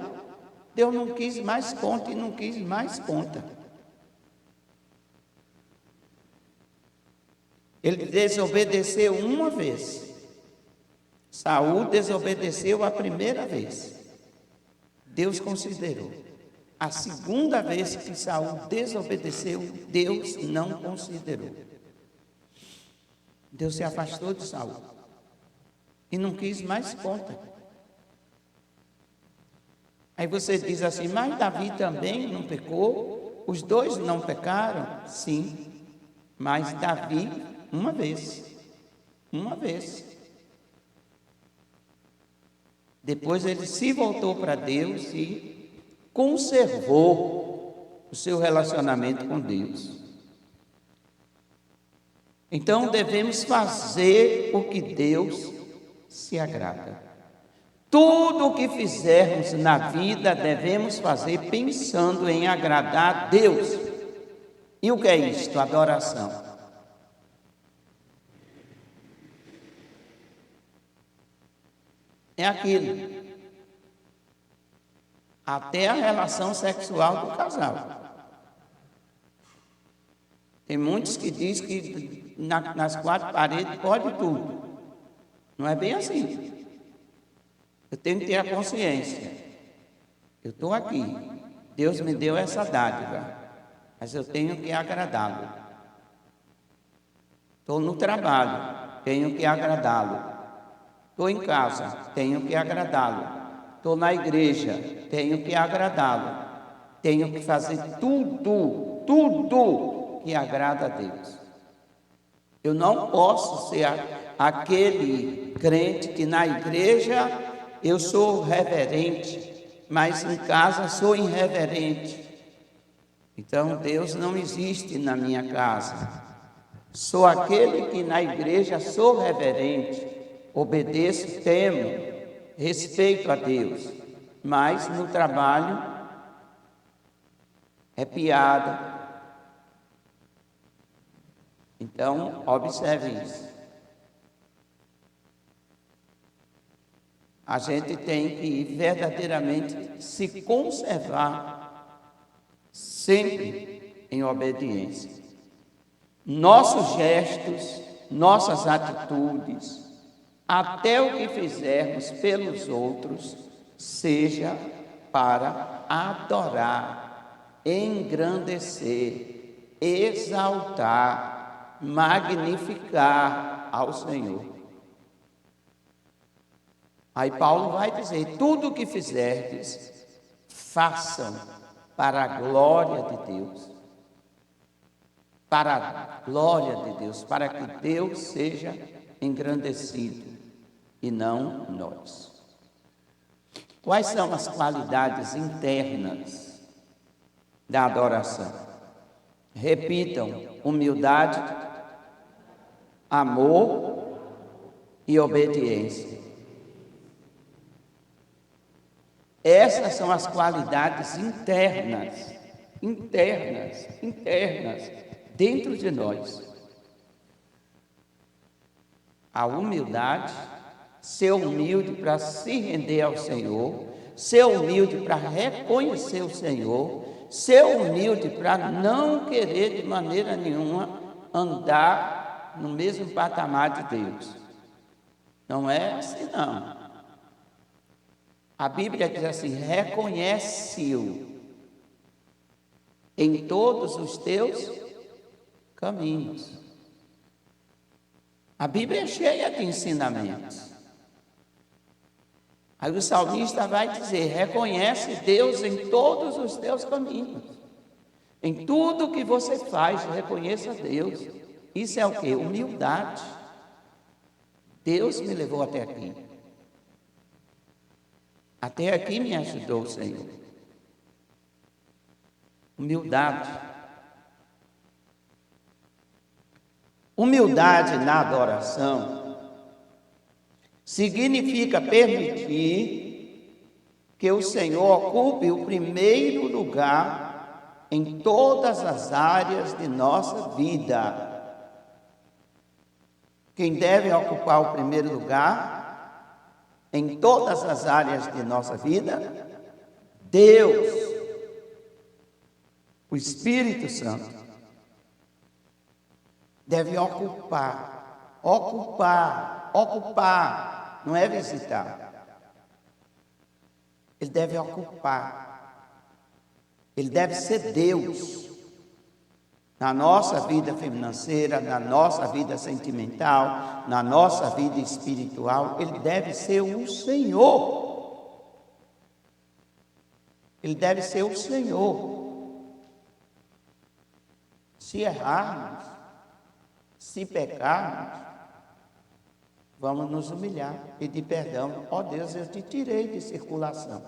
Deus não quis mais conta e não quis mais conta. Ele desobedeceu uma vez. Saul desobedeceu a primeira vez. Deus considerou. A segunda vez que Saul desobedeceu, Deus não considerou. Deus se afastou de Saul e não quis mais conta. Aí você diz assim, mas Davi também não pecou? Os dois não pecaram? Sim, mas Davi, uma vez. Depois ele se voltou para Deus e conservou o seu relacionamento com Deus. Então devemos fazer o que Deus se agrada. Tudo o que fizermos na vida devemos fazer pensando em agradar a Deus. E o que é isto? Adoração. É aquilo. Até a relação sexual do casal. Tem muitos que dizem que nas quatro paredes pode tudo. Não é bem assim. Eu tenho que ter a consciência. Eu estou aqui. Deus me deu essa dádiva. Mas eu tenho que agradá-lo. Estou no trabalho. Tenho que agradá-lo. Estou em casa. Tenho que agradá-lo. Estou na igreja. Tenho que agradá-lo. Tenho que fazer tudo que agrada a Deus. Eu não posso ser aquele crente que na igreja eu sou reverente, mas em casa sou irreverente. Então Deus não existe na minha casa. Sou aquele que na igreja sou reverente, obedeço, temo, respeito a Deus, mas no trabalho é piada. Então, observe isso. A gente tem que verdadeiramente se conservar sempre em obediência. Nossos gestos, nossas atitudes, até o que fizermos pelos outros, seja para adorar, engrandecer, exaltar, magnificar ao Senhor. Aí Paulo vai dizer, tudo o que fizerdes, façam para a glória de Deus. Para a glória de Deus, para que Deus seja engrandecido e não nós. Quais são as qualidades internas da adoração? Repitam, humildade, amor e obediência. Essas são as qualidades internas, dentro de nós. A humildade, ser humilde para se render ao Senhor, ser humilde para reconhecer o Senhor, ser humilde para não querer de maneira nenhuma andar no mesmo patamar de Deus. Não é assim não. A Bíblia diz assim, reconhece-o em todos os teus caminhos. A Bíblia é cheia de ensinamentos. Aí o salmista vai dizer, reconhece Deus em todos os teus caminhos. Em tudo que você faz, reconheça Deus. Isso é o quê? Humildade. Deus me levou até aqui. Até aqui me ajudou o Senhor. Humildade. Humildade na adoração significa permitir que o Senhor ocupe o primeiro lugar em todas as áreas de nossa vida. Quem deve ocupar o primeiro lugar em todas as áreas de nossa vida? Deus, o Espírito Santo, deve ocupar, não é visitar. Ele deve ocupar, ele deve ser Deus na nossa vida financeira, na nossa vida sentimental, na nossa vida espiritual. Ele deve ser o Senhor. Ele deve ser o Senhor. Se errarmos, se pecarmos, vamos nos humilhar, pedir perdão. Ó Deus, eu te tirei de circulação.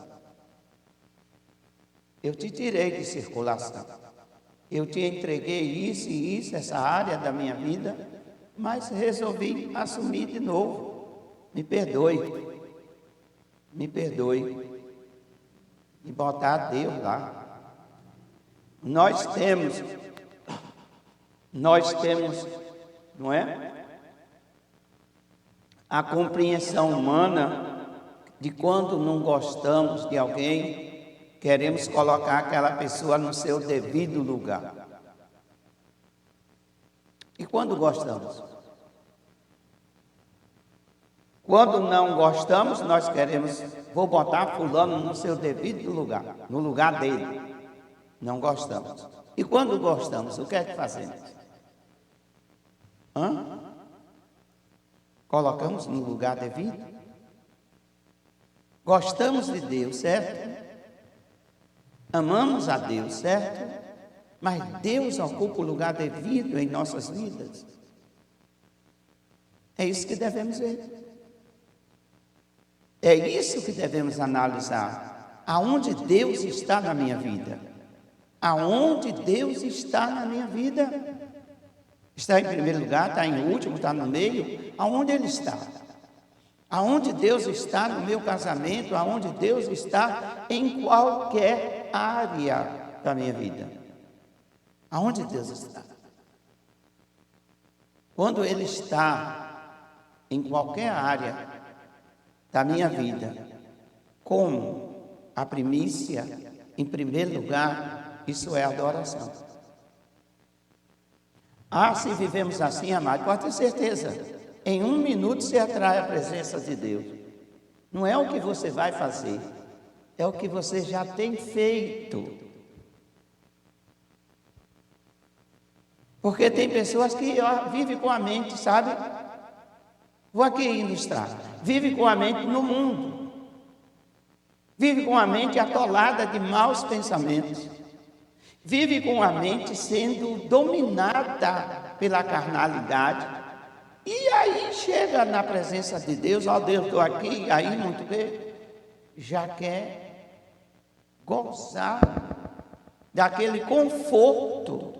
Eu te tirei de circulação. Eu te entreguei isso e isso, essa área da minha vida, mas resolvi assumir de novo. Me perdoe. Me perdoe. E botar Deus lá. Nós temos, não é? A compreensão humana de quando não gostamos de alguém, queremos colocar aquela pessoa no seu devido lugar. E quando gostamos? Quando não gostamos, nós queremos, vou botar fulano no seu devido lugar, no lugar dele. Não gostamos. E quando gostamos, o que é que fazemos? Colocamos no lugar devido? Gostamos de Deus, certo? Amamos a Deus, certo? Mas Deus ocupa o lugar devido em nossas vidas. É isso que devemos ver. É isso que devemos analisar. Aonde Deus está na minha vida? Aonde Deus está na minha vida? Está em primeiro lugar, está em último, está no meio? Aonde Ele está? Aonde Deus está no meu casamento? Aonde Deus está em qualquer área da minha vida? Aonde Deus está? Quando Ele está em qualquer área da minha vida, como a primícia, em primeiro lugar, isso é adoração. Se vivemos assim, amado, pode ter certeza, em 1 minuto você atrai a presença de Deus. Não é o que você vai fazer, é o que você já tem feito. Porque tem pessoas que vivem com a mente, sabe? Vou aqui ilustrar. Vive com a mente no mundo. Vive com a mente atolada de maus pensamentos. Vive com a mente sendo dominada pela carnalidade. E aí chega na presença de Deus, Deus, estou aqui, aí muito bem, já quer gozar daquele conforto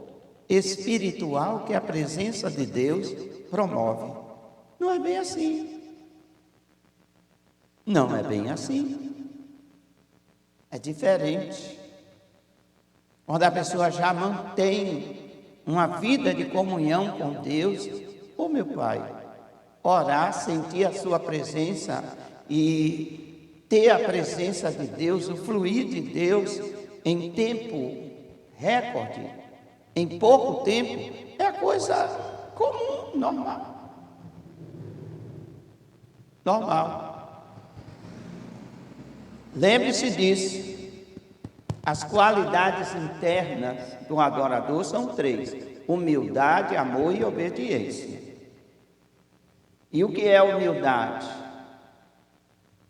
espiritual que a presença de Deus promove. Não é bem assim. Não é bem assim. É diferente. Quando a pessoa já mantém uma vida de comunhão com Deus, meu Pai, orar, sentir a sua presença e ter a presença de Deus, o fluir de Deus em tempo recorde, em pouco tempo, é coisa comum, normal. Normal. Lembre-se disso. As qualidades internas do adorador são 3: humildade, amor e obediência. E o que é humildade?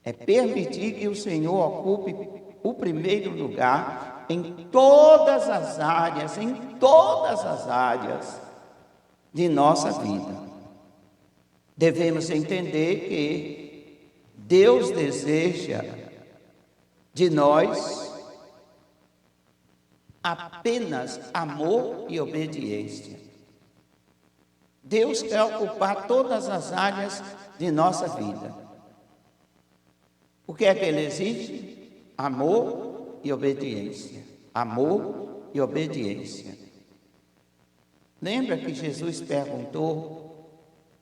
É permitir que o Senhor ocupe o primeiro lugar em todas as áreas de nossa vida. Devemos entender que Deus deseja de nós apenas amor e obediência. Deus quer ocupar todas as áreas de nossa vida. O que é que Ele exige? Amor e obediência. Amor e obediência. Lembra que Jesus perguntou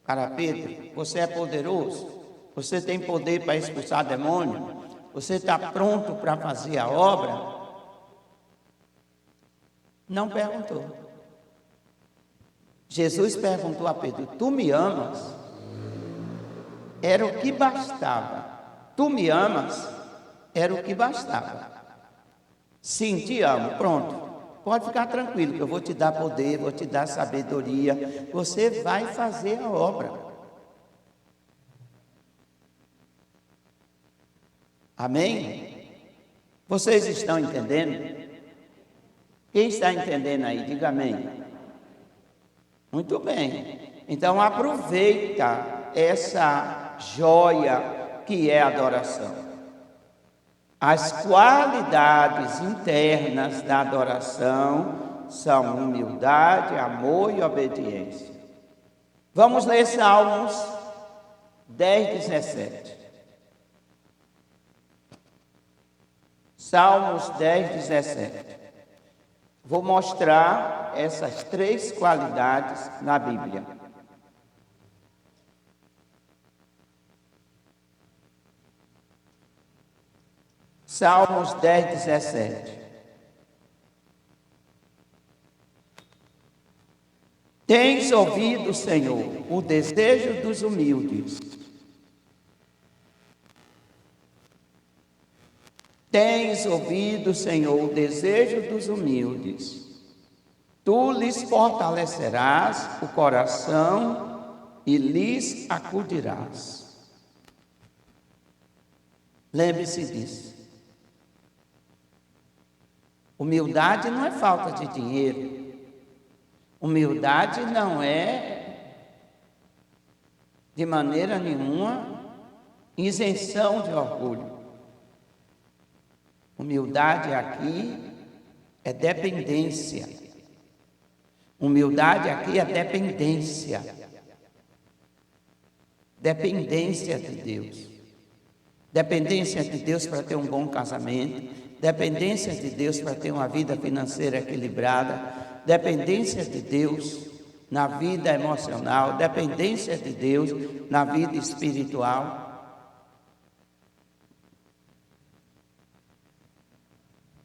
para Pedro: você é poderoso? Você tem poder para expulsar demônio? Você está pronto para fazer a obra? Não perguntou. Jesus perguntou a Pedro: tu me amas? Era o que bastava. Tu me amas? Era o que bastava. Sim, te amo, pronto. Pode ficar tranquilo, que eu vou te dar poder, vou te dar sabedoria. Você vai fazer a obra. Amém? Vocês estão entendendo? Quem está entendendo aí, diga amém. Muito bem. Então aproveita essa joia que é a adoração. As qualidades internas da adoração são humildade, amor e obediência. Vamos ler Salmos 10, 17. Salmos 10, 17. Vou mostrar essas 3 qualidades na Bíblia. Salmos 10, 17. Tens ouvido, Senhor, o desejo dos humildes. Tens ouvido, Senhor, o desejo dos humildes. Tu lhes fortalecerás o coração e lhes acudirás. Lembre-se disso. Humildade não é falta de dinheiro. Humildade não é, de maneira nenhuma, isenção de orgulho. Humildade aqui é dependência. Humildade aqui é dependência. Dependência de Deus. Dependência de Deus para ter um bom casamento. Dependência de Deus para ter uma vida financeira equilibrada. Dependência de Deus na vida emocional. Dependência de Deus na vida espiritual.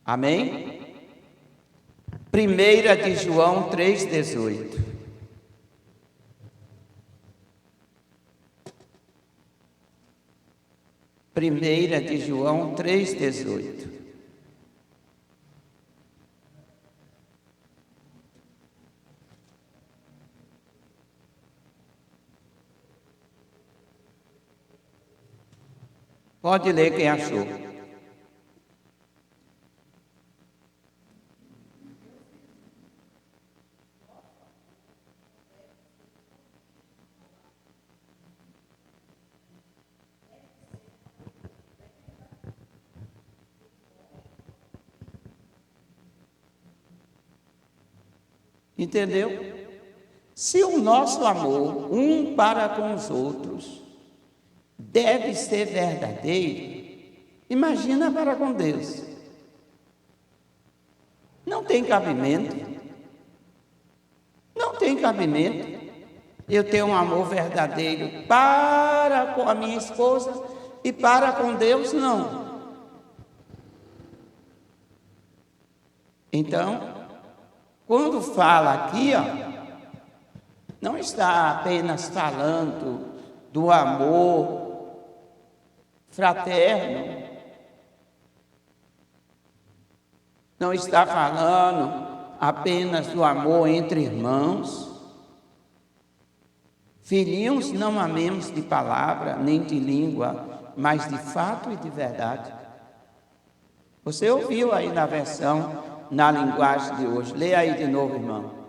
Amém? 1 de João 3,18. 1 de João 3,18. Pode ler quem achou. Entendeu? Se o nosso amor um para com os outros deve ser verdadeiro, imagina para com Deus. Não tem cabimento. Não tem cabimento eu ter um amor verdadeiro para com a minha esposa e para com Deus, não. Então, quando fala aqui, não está apenas falando do amor fraterno, não está falando apenas do amor entre irmãos. Filhinhos, não amemos de palavra nem de língua, mas de fato e de verdade. Você ouviu aí na versão, na linguagem de hoje. Leia aí de novo, irmão.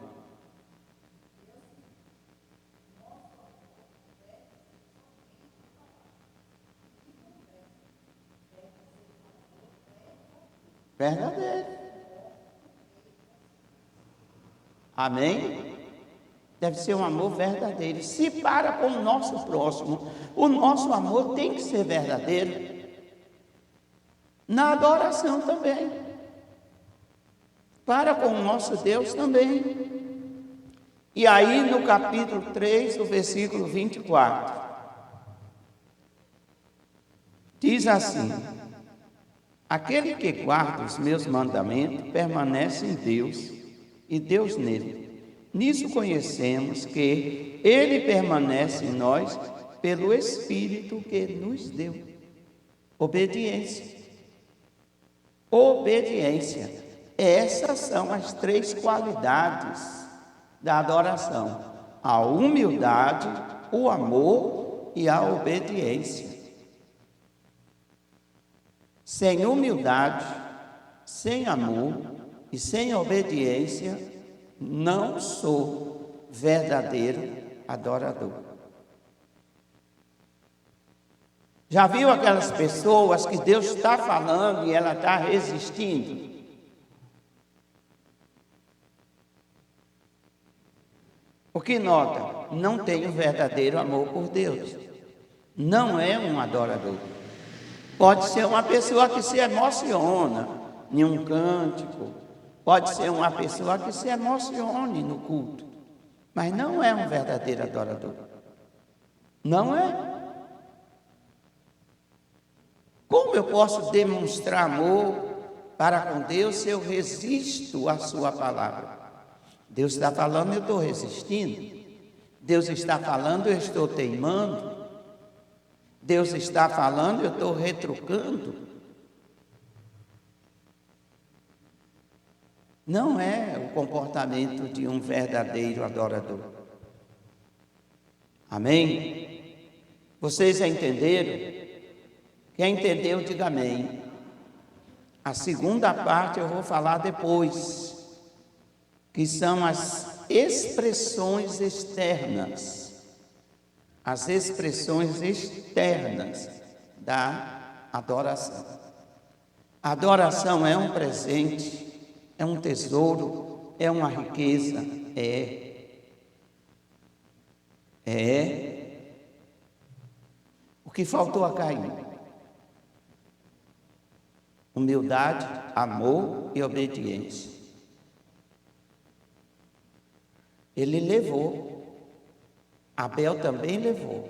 Verdadeiro. Amém? Deve ser um amor verdadeiro. Se para com o nosso próximo, o nosso amor tem que ser verdadeiro. Na adoração também. Para com o nosso Deus também. E aí no capítulo 3, o versículo 24, diz assim: aquele que guarda os meus mandamentos permanece em Deus e Deus nele. Nisso conhecemos que ele permanece em nós pelo Espírito que nos deu. Obediência. Obediência. Essas são as 3 qualidades da adoração: a humildade, o amor e a obediência. Sem humildade, sem amor e sem obediência, não sou verdadeiro adorador. Já viu aquelas pessoas que Deus está falando e ela está resistindo? O que nota? Não tem o verdadeiro amor por Deus. Não é um adorador. Pode ser uma pessoa que se emociona em um cântico. Pode ser uma pessoa que se emocione no culto. Mas não é um verdadeiro adorador. Não é. Como eu posso demonstrar amor para com Deus se eu resisto à sua palavra? Deus está falando, eu estou resistindo. Deus está falando, eu estou teimando. Deus está falando, eu estou retrucando. Não é o comportamento de um verdadeiro adorador. Amém? Vocês entenderam? Quem entendeu, diga amém. A segunda parte eu vou falar depois, que são as expressões externas. As expressões externas da adoração. A adoração é um presente, é um tesouro, é uma riqueza, O que faltou a Caim? Humildade, amor e obediência. Ele levou, Abel também levou.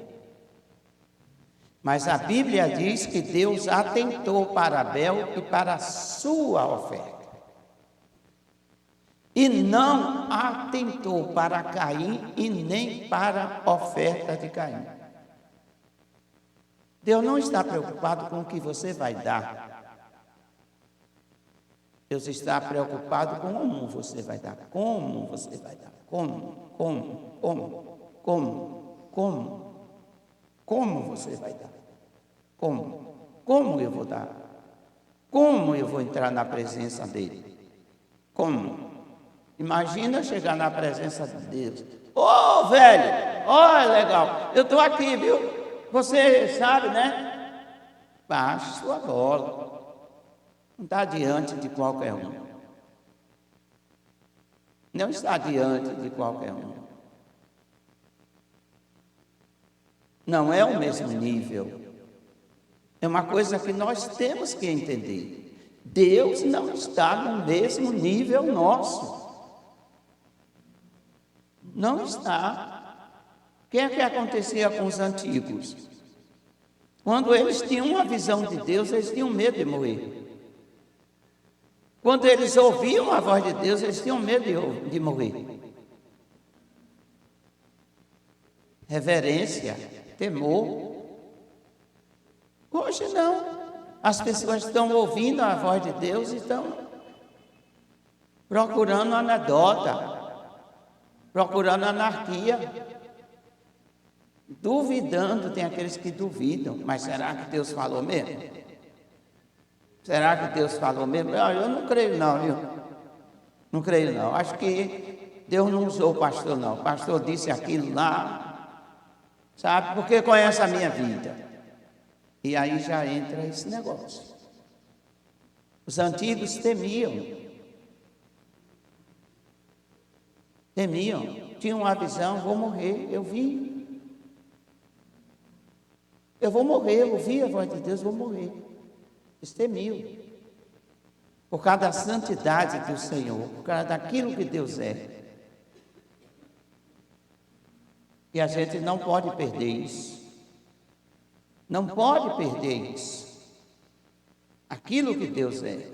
Mas a Bíblia diz que Deus atentou para Abel e para a sua oferta. E não atentou para Caim e nem para a oferta de Caim. Deus não está preocupado com o que você vai dar. Deus está preocupado com como você vai dar. Como você vai dar? Como você vai dar? Como eu vou dar? Como eu vou entrar na presença dele? Como? Imagina chegar na presença de Deus. Ô, velho, ó, legal, eu estou aqui, viu? Você sabe, né? Baixe sua bola. Não está diante de qualquer um. Não está diante de qualquer um. Não é o mesmo nível. É uma coisa que nós temos que entender. Deus não está no mesmo nível nosso. Não está. O que é que acontecia com os antigos? Quando eles tinham uma visão de Deus, eles tinham medo de morrer. Quando eles ouviam a voz de Deus, eles tinham medo de morrer. Reverência, temor. Hoje não. As pessoas estão ouvindo a voz de Deus e estão procurando anedota, procurando anarquia, duvidando. Tem aqueles que duvidam, mas será que Deus falou mesmo? Será que Deus falou mesmo? Eu não creio não, viu? Não creio não. Acho que Deus não usou o pastor não. O pastor disse aquilo lá, sabe? Porque conhece a minha vida. E aí já entra esse negócio. Os antigos temiam. Tinham uma visão, vou morrer, eu vi. Eu vou morrer, eu ouvi a voz de Deus, vou morrer. Eles temiam. Por causa da santidade do Senhor, por causa daquilo que Deus é. E a gente não pode perder isso. Não pode perder isso. Aquilo que Deus é.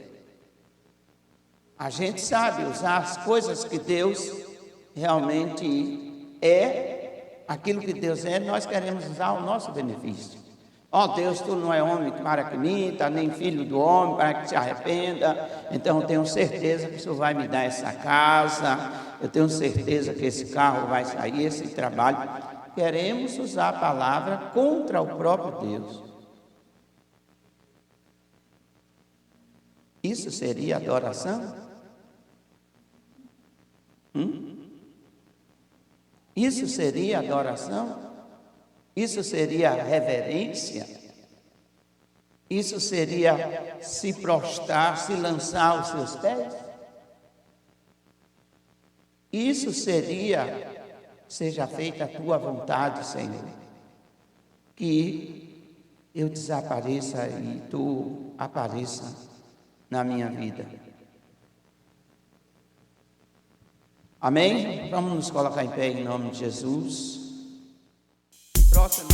A gente sabe usar as coisas que Deus realmente é. Aquilo que Deus é, nós queremos usar ao nosso benefício. Ó Deus, tu não é homem para que minta, nem filho do homem para que se arrependa. Então eu tenho certeza que o Senhor vai me dar essa casa. Eu tenho certeza que esse carro vai sair, esse trabalho. Queremos usar a palavra contra o próprio Deus. Isso seria adoração? Isso seria adoração? Isso seria reverência? Isso seria se prostrar, se lançar aos seus pés? Isso seria, seja feita a tua vontade, Senhor, que eu desapareça e tu apareça na minha vida. Amém? Vamos nos colocar em pé em nome de Jesus. Próximo.